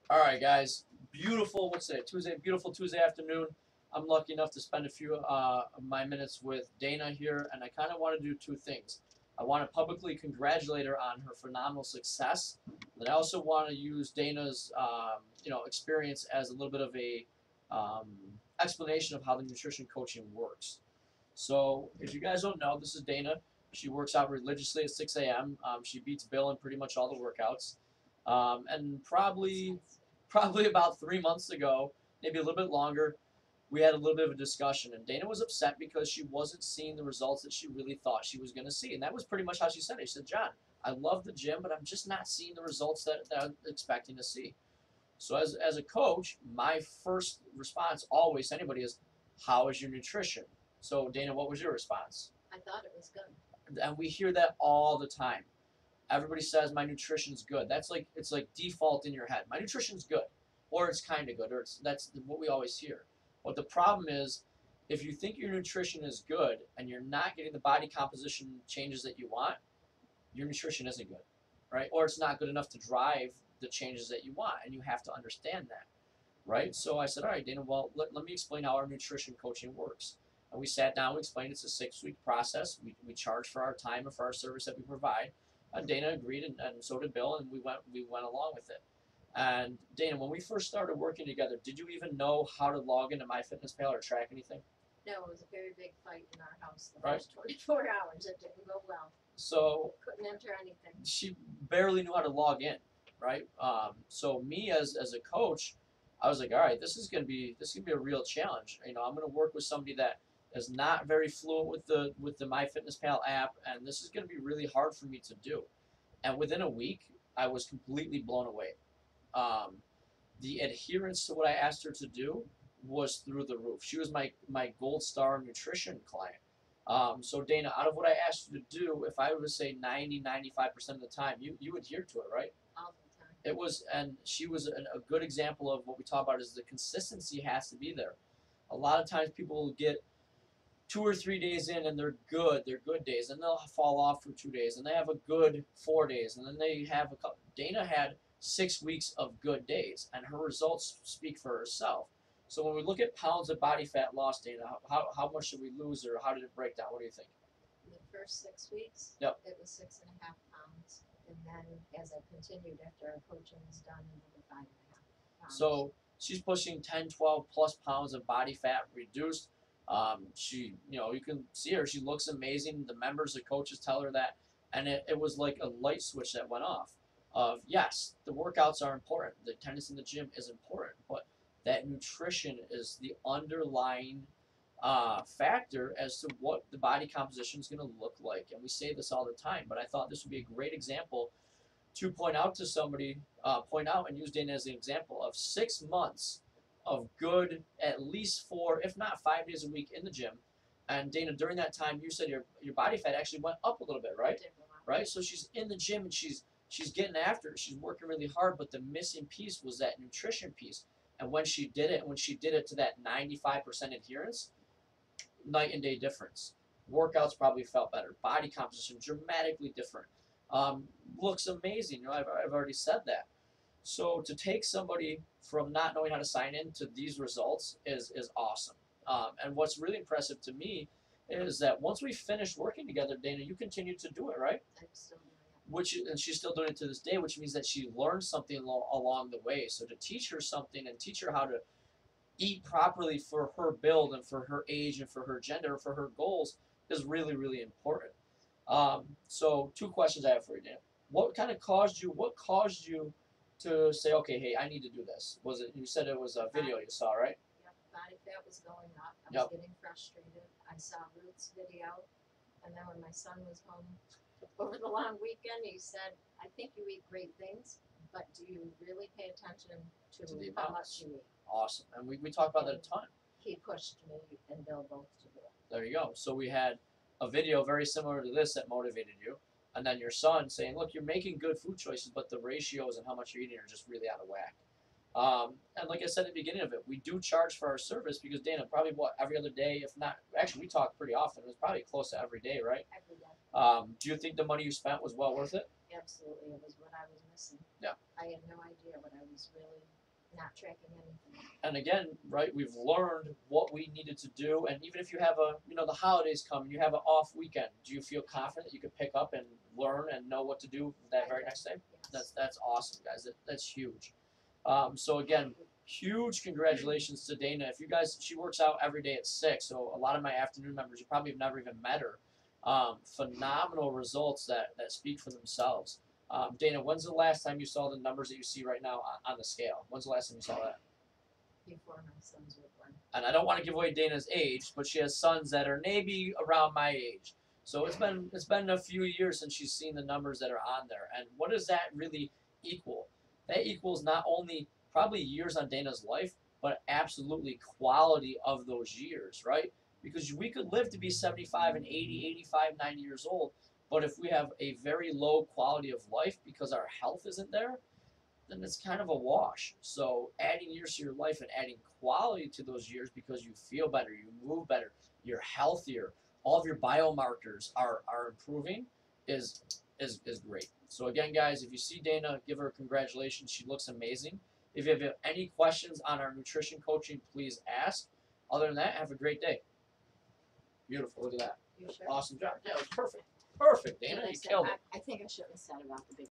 All right, guys. Beautiful. What's it? Tuesday. Beautiful Tuesday afternoon. I'm lucky enough to spend a few of my minutes with Dana here, and I kind of want to do two things. I want to publicly congratulate her on her phenomenal success, but I also want to use Dana's experience as a little bit of a um, explanation of how the nutrition coaching works. So, if you guys don't know, this is Dana. She works out religiously at 6 a.m. She beats Bill in pretty much all the workouts. And probably about 3 months ago, maybe a little bit longer, we had a little bit of a discussion. And Dana was upset because she wasn't seeing the results that she really thought she was going to see. And that was pretty much how she said it. She said, John, I love the gym, but I'm just not seeing the results that I'm expecting to see. So, as a coach, my first response always to anybody is, how is your nutrition? So, Dana, what was your response? I thought it was good. And we hear that all the time. Everybody says my nutrition's good. It's like default in your head. My nutrition's good, or it's kind of good, or that's what we always hear. But the problem is, if you think your nutrition is good and you're not getting the body composition changes that you want, your nutrition isn't good, right? Or it's not good enough to drive the changes that you want, and you have to understand that, right? So I said, all right, Dana, well, let me explain how our nutrition coaching works. And we sat down, we explained it's a 6-week process. We charge for our time and for our service that we provide. Dana agreed, and so did Bill, and we went along with it. And Dana, when we first started working together, did you even know how to log into MyFitnessPal or track anything? No, it was a very big fight in our house the Right. first 24 hours. It didn't go well. So Couldn't enter anything. she barely knew how to log in, right? So me as a coach, I was like, all right, this is gonna be a real challenge. I'm gonna work with somebody that is not very fluent with the MyFitnessPal app, and this is gonna be really hard for me to do. And within a week, I was completely blown away. Um, the adherence to what I asked her to do was through the roof. She was my gold star nutrition client. So Dana, out of what I asked you to do, if I were to say 90-95% of the time, you adhered to it, right? All the time. It was, and she was a good example of what we talk about is the consistency has to be there. A lot of times people will get 2 or 3 days in and they're good days, and they'll fall off for 2 days, and they have a good 4 days, and then they have a couple. Dana had 6 weeks of good days, and her results speak for herself. So when we look at pounds of body fat lost, Dana, how much did we lose, or how did it break down? What do you think? The first 6 weeks, Yep. it was 6.5 pounds. And then as I continued after our coaching was done, another 5.5 pounds. So she's pushing 10, 12 plus pounds of body fat reduced. You can see her. She looks amazing. The members, the coaches tell her that. And it was like a light switch that went off of, yes, the workouts are important. The attendance in the gym is important. But that nutrition is the underlying factor as to what the body composition is going to look like. And we say this all the time, but I thought this would be a great example to point out to somebody, point out and use Dana as an example of 6 months of good, at least 4, if not 5 days a week in the gym. And Dana, during that time, you said your body fat actually went up a little bit, right? Right. So she's in the gym and she's getting after it. She's working really hard, but the missing piece was that nutrition piece. And when she did it to that 95% adherence, night and day difference. Workouts probably felt better. Body composition dramatically different. Looks amazing. I've already said that. So to take somebody from not knowing how to sign in to these results is awesome. And what's really impressive to me is that once we finished working together, Dana, you continued to do it, right? I'm still doing it. And she's still doing it to this day, which means that she learned something along the way. So to teach her something and teach her how to eat properly for her build and for her age and for her gender and for her goals is really, really important. So 2 questions I have for you, Dan. What caused you to say, okay, hey, I need to do this? Was it, you said it was a video you saw, right? Yep, body fat was going up. I was Yep. getting frustrated. I saw Ruth's video, and then when my son was home over the long weekend, he said, I think you eat great things, but do you really pay attention to the how amounts. much you eat? Awesome. And we talk about that a ton. He pushed me and Bill both to do it. There you go. So we had a video very similar to this that motivated you. And then your son saying, look, you're making good food choices, but the ratios and how much you're eating are just really out of whack. And like I said at the beginning of it, we do charge for our service because, Dana, probably every other day, if not, actually we talk pretty often. It was probably close to every day, right? Every day. Do you think the money you spent was well worth it? Absolutely. It was what I was missing. Yeah. I had no idea what I was really not tracking anything. And again, right, we've learned what we needed to do. And even if you have the holidays come and you have an off weekend, do you feel confident you could pick up and learn and know what to do that very next day? Yes. That's awesome, guys. That's huge. So again, huge congratulations to Dana. If you guys, she works out every day at 6, so a lot of my afternoon members, you probably have never even met her. Phenomenal results that speak for themselves. Dana, when's the last time you saw the numbers that you see right now on the scale? When's the last time you saw that? Before my sons were born. And I don't want to give away Dana's age, but she has sons that are maybe around my age. So it's been a few years since she's seen the numbers that are on there. And what does that really equal? That equals not only probably years on Dana's life, but absolutely quality of those years, right? Because we could live to be 75 and 80, 85, 90 years old, but if we have a very low quality of life because our health isn't there, then it's kind of a wash. So adding years to your life and adding quality to those years because you feel better, you move better, you're healthier, all of your biomarkers are improving is great. So again, guys, if you see Dana, give her congratulations. She looks amazing. If you have any questions on our nutrition coaching, please ask. Other than that, have a great day. Beautiful. Look at that. You sure? Awesome job. Yeah, it was perfect. Perfect, Dana. Should I You say- killed it. I think I shouldn't have said about the big